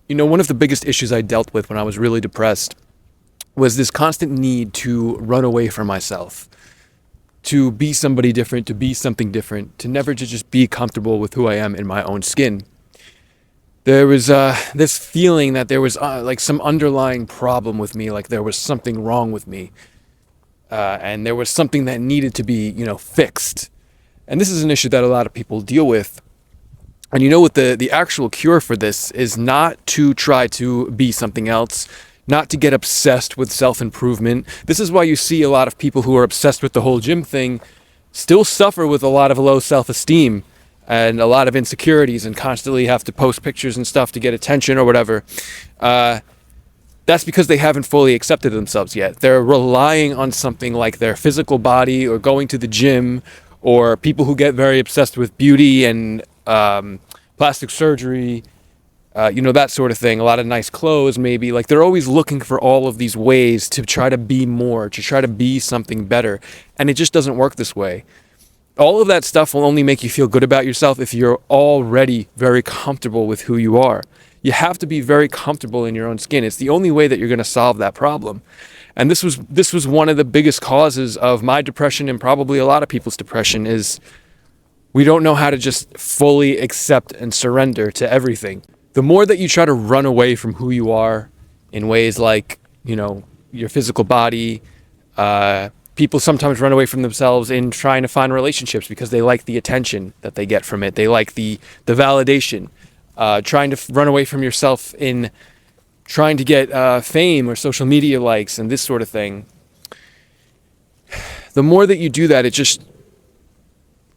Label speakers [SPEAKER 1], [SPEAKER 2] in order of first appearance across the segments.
[SPEAKER 1] One of the biggest issues I dealt with when I was really depressed was this constant need to run away from myself, to be somebody different, to be something different, to never to just be comfortable with who I am in my own skin. There was this feeling that there was like some underlying problem with me, like there was something wrong with me, and there was something that needed to be, fixed. And this is an issue that a lot of people deal with. And what the actual cure for this is not to try to be something else, not to get obsessed with self-improvement. This is why you see a lot of people who are obsessed with the whole gym thing still suffer with a lot of low self-esteem and a lot of insecurities and constantly have to post pictures and stuff to get attention or whatever. That's because they haven't fully accepted themselves yet. They're relying on something like their physical body or going to the gym, or people who get very obsessed with beauty and plastic surgery, that sort of thing. A lot of nice clothes, maybe. Like, they're always looking for all of these ways to try to be more, to try to be something better. And it just doesn't work this way. All of that stuff will only make you feel good about yourself if you're already very comfortable with who you are. You have to be very comfortable in your own skin. It's the only way that you're going to solve that problem. And this was one of the biggest causes of my depression, and probably a lot of people's depression, is we don't know how to just fully accept and surrender to everything. The more that you try to run away from who you are in ways like, your physical body, people sometimes run away from themselves in trying to find relationships because they like the attention that they get from it. They like the validation. Trying to run away from yourself in trying to get fame or social media likes and this sort of thing. The more that you do that, it just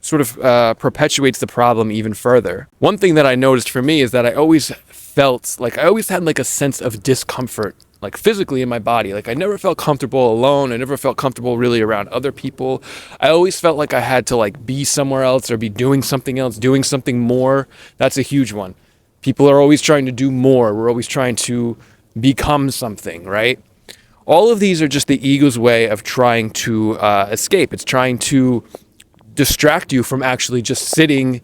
[SPEAKER 1] sort of perpetuates the problem even further. One thing that I noticed for me is that I always had like a sense of discomfort, like physically in my body. Like, I never felt comfortable alone. I never felt comfortable really around other people. I always felt like I had to like be somewhere else or be doing something else, doing something more. That's a huge one. People are always trying to do more. We're always trying to become something, right? All of these are just the ego's way of trying to escape. It's trying to distract you from actually just sitting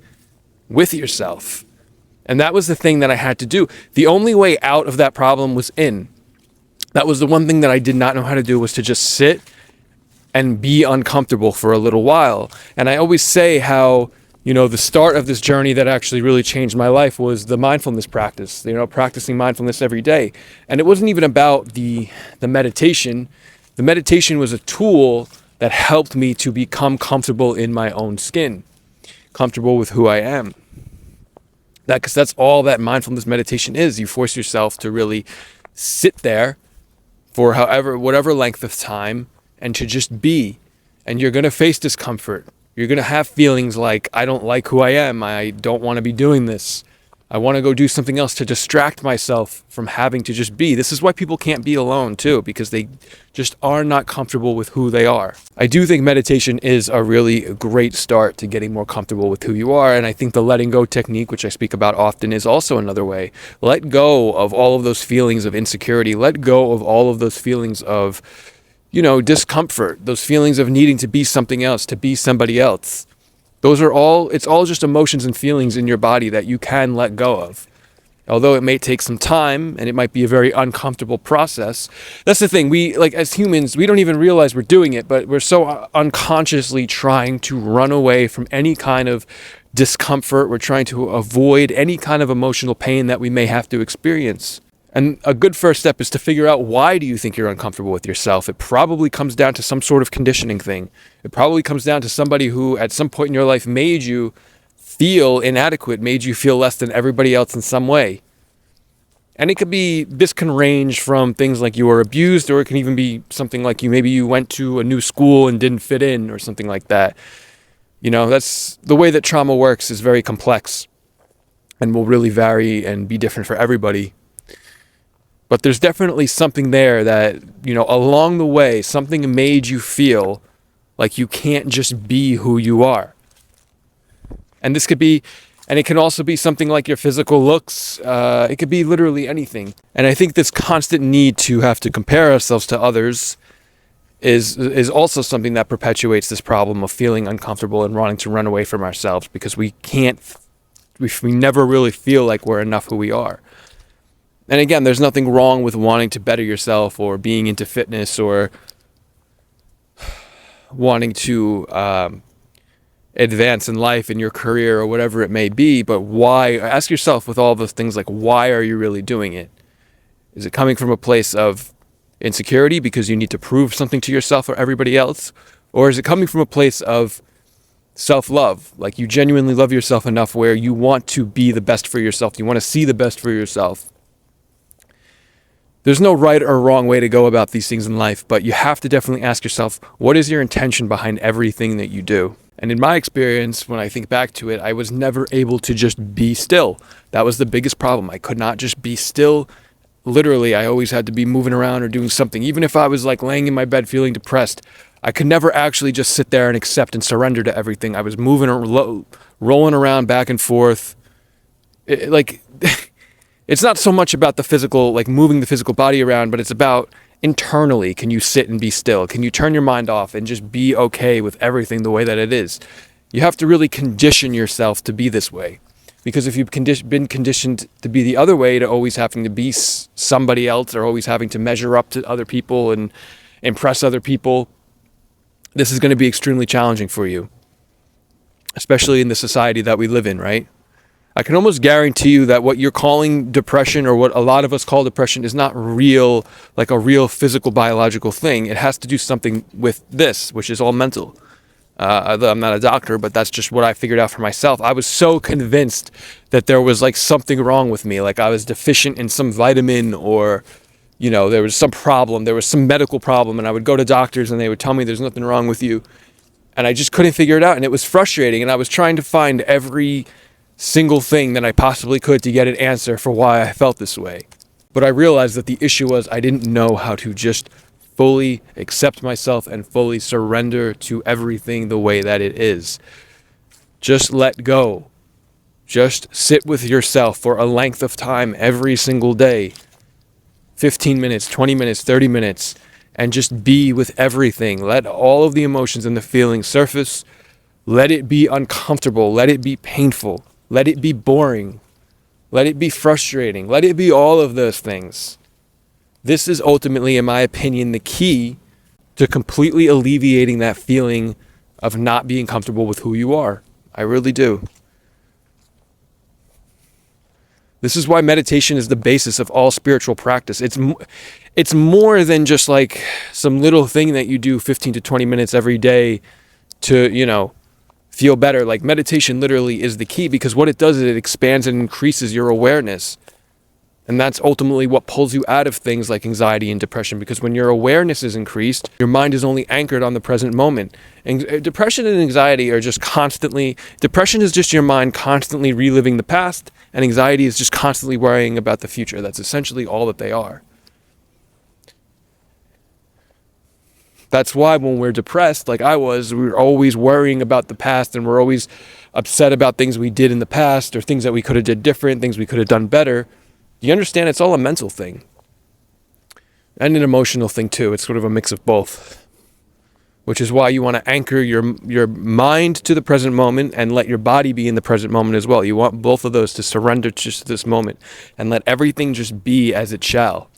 [SPEAKER 1] with yourself. And that was the thing that I had to do. The only way out of that problem was in. That was the one thing that I did not know how to do, was to just sit and be uncomfortable for a little while. And I always say how, the start of this journey that actually really changed my life was the mindfulness practice, practicing mindfulness every day. And it wasn't even about the meditation. The meditation was a tool that helped me to become comfortable in my own skin, comfortable with who I am. Because that's all that mindfulness meditation is. You force yourself to really sit there for whatever length of time and to just be. And you're going to face discomfort. You're going to have feelings like, I don't like who I am. I don't want to be doing this. I want to go do something else to distract myself from having to just be. This is why people can't be alone too, because they just are not comfortable with who they are. I do think meditation is a really great start to getting more comfortable with who you are. And I think the letting go technique, which I speak about often, is also another way. Let go of all of those feelings of insecurity. Let go of all of those feelings of, discomfort, those feelings of needing to be something else, to be somebody else. It's all just emotions and feelings in your body that you can let go of. Although it may take some time and it might be a very uncomfortable process. That's the thing. We, as humans, we don't even realize we're doing it, but we're so unconsciously trying to run away from any kind of discomfort. We're trying to avoid any kind of emotional pain that we may have to experience. And a good first step is to figure out, why do you think you're uncomfortable with yourself? It probably comes down to some sort of conditioning thing. It probably comes down to somebody who at some point in your life made you feel inadequate, made you feel less than everybody else in some way. And this can range from things like you were abused, or it can even be something like maybe you went to a new school and didn't fit in or something like that. That's the way that trauma works, is very complex and will really vary and be different for everybody. But there's definitely something there that, along the way, something made you feel like you can't just be who you are. And it can also be something like your physical looks. It could be literally anything. And I think this constant need to have to compare ourselves to others is also something that perpetuates this problem of feeling uncomfortable and wanting to run away from ourselves, because we never really feel like we're enough who we are. And again, there's nothing wrong with wanting to better yourself or being into fitness or wanting to advance in life, in your career, or whatever it may be. But why? Ask yourself with all those things, like, why are you really doing it? Is it coming from a place of insecurity because you need to prove something to yourself or everybody else? Or is it coming from a place of self-love? Like, you genuinely love yourself enough where you want to be the best for yourself. You want to see the best for yourself. There's no right or wrong way to go about these things in life, but you have to definitely ask yourself, what is your intention behind everything that you do? And in my experience, when I think back to it, I was never able to just be still. That was the biggest problem. I could not just be still. Literally, I always had to be moving around or doing something. Even if I was like laying in my bed feeling depressed, I could never actually just sit there and accept and surrender to everything. I was moving, rolling around back and forth. It's not so much about the physical, like moving the physical body around, but it's about internally. Can you sit and be still? Can you turn your mind off and just be okay with everything the way that it is? You have to really condition yourself to be this way. Because if you've been conditioned to be the other way, to always having to be somebody else or always having to measure up to other people and impress other people, this is going to be extremely challenging for you, especially in the society that we live in, right? I can almost guarantee you that what you're calling depression, or what a lot of us call depression, is not real, like a real physical, biological thing. It has to do something with this, which is all mental. I'm not a doctor, but that's just what I figured out for myself. I was so convinced that there was like something wrong with me, like I was deficient in some vitamin, or, you know, there was some problem, there was some medical problem, and I would go to doctors and they would tell me there's nothing wrong with you. And I just couldn't figure it out, and it was frustrating, and I was trying to find every single thing that I possibly could to get an answer for why I felt this way. But I realized that the issue was I didn't know how to just fully accept myself and fully surrender to everything the way that it is. Just let go. Just sit with yourself for a length of time every single day. 15 minutes, 20 minutes, 30 minutes, and just be with everything. Let all of the emotions and the feelings surface. Let it be uncomfortable. Let it be painful. Let it be boring. Let it be frustrating. Let it be all of those things. This is ultimately, in my opinion, the key to completely alleviating that feeling of not being comfortable with who you are. I really do. This is why meditation is the basis of all spiritual practice. It's more than just like some little thing that you do 15 to 20 minutes every day to, feel better. Like, meditation literally is the key, because what it does is it expands and increases your awareness. And that's ultimately what pulls you out of things like anxiety and depression, because when your awareness is increased, your mind is only anchored on the present moment. And depression and anxiety are just depression is just your mind constantly reliving the past, and anxiety is just constantly worrying about the future. That's essentially all that they are. That's why when we're depressed, like I was, we're always worrying about the past, and we're always upset about things we did in the past, or things that we could have did different, things we could have done better. You understand, it's all a mental thing. And an emotional thing too. It's sort of a mix of both. Which is why you want to anchor your mind to the present moment and let your body be in the present moment as well. You want both of those to surrender just to this moment and let everything just be as it shall.